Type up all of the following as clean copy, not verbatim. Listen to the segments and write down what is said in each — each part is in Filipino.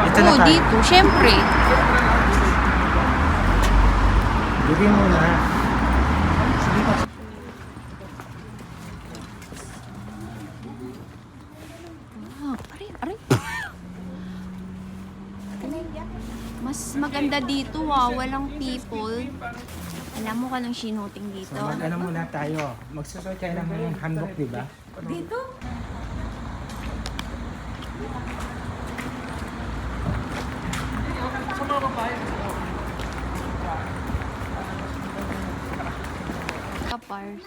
Dito na Oo, tayo. dito. Siyempre. Bigyan mo na. Wow, aray. Mas maganda dito, walang people. Alam mo ka nung shooting dito? So mag-ano muna tayo. Magsusuot tayo ng handbook, di ba? Dito? Kapars.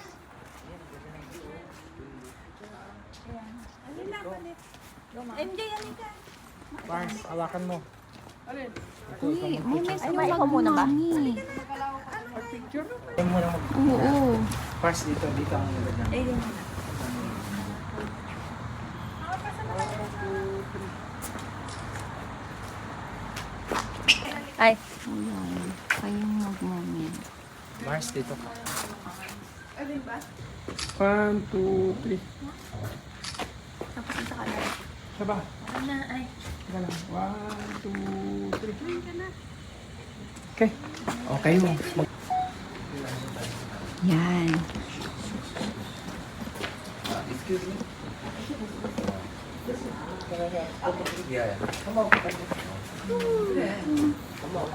MJ, halika. Pars, hawakan mo. Uy, may message Ay, ikaw muna ba? mami. Tayo muna mag... Oo. Pars, dito ang nilagyan. Ay, Ayan. Kayong mag-moment. Pars, dito ka. 1, 2, 3. tapos sa kanan. Saba. Na, ay. Teka lang. 1, 2, 3. Okay. Okay mo. Yan. Excuse me.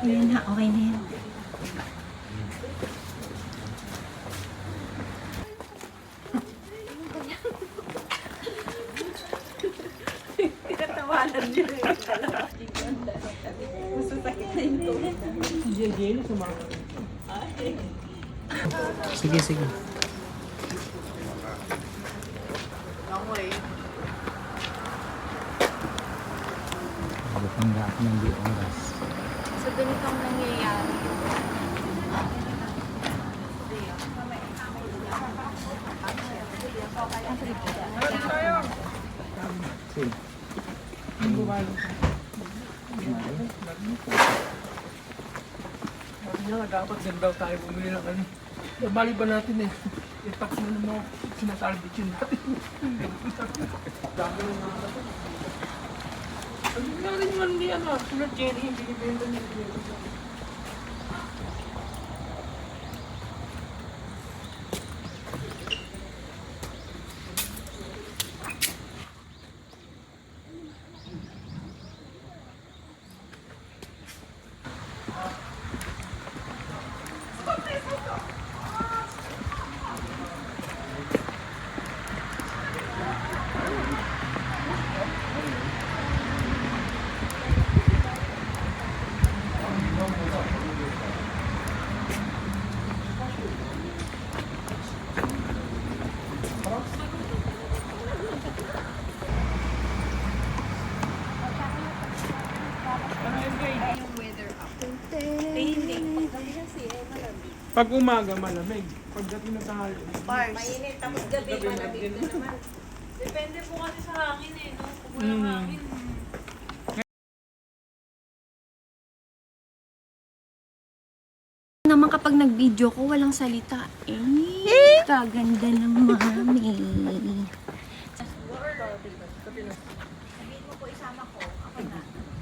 Yan na, okay na yan. Tinatawanan niyo rin. Masasakit na yung tulad. Sige, sige. Abot ako ng di oras. So, ganitong nangyayari. Sige. Sabi niya nga, dapat din daw tayo bumili ng ano. Bali ba natin eh? I-tax na ng mga sinasalvage yun natin. Dami ng mga natin. Sabi nga rin yung hindi ano, sulat Jenny, hindi binibenta niya. Pag umaga malamig, pagdating na tanghali. Mainit, tapos gabi, malamig na naman. Depende po kasi sa hangin eh, no? Kung walang hangin, Naman kapag nag-video ko, walang salita. Kaganda ng mami.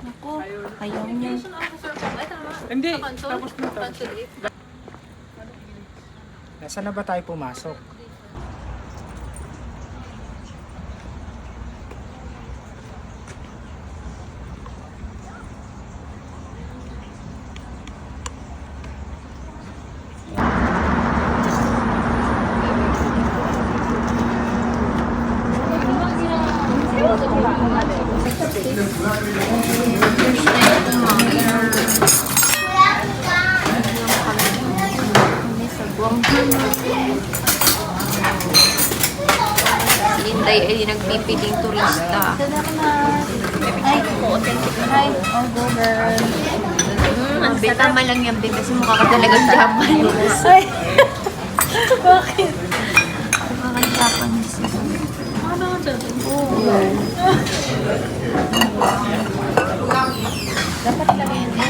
Ako, ayaw niya. Station officer po. Ay, tama. Hindi, Sa console? tapos na. Console 8. Nasaan na ba tayo pumasok? Si Inday ay nagpipiling turista. Ay, authentic. Hi, all go girl. Tama lang yan, babe, kasi mukha ka talagang Japanese. Ay, bakit? Mukha ka Japanese. Ano ka dyan? Dapat lagay mo.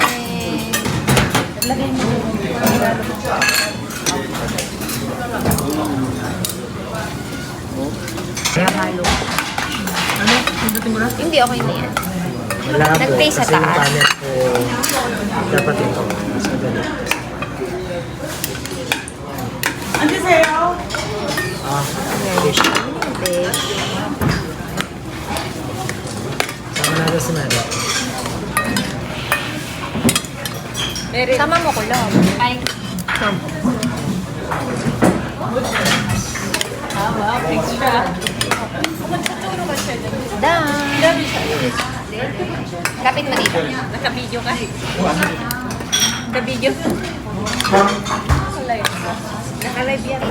Lagay mo. Kaya halo. Ano? Pindutin mo na? Hindi, okay na yan. Malabo. Nag-play sa Kasi yung taas. panel ko, dapat ito. Mas madali. Fish. Fish. Sama natin si Mary. Sama mo ko lang. Ay. Wow, extra. Done. Kapit mo dito. Naka-video ka. Naka-video. Naka-live yan.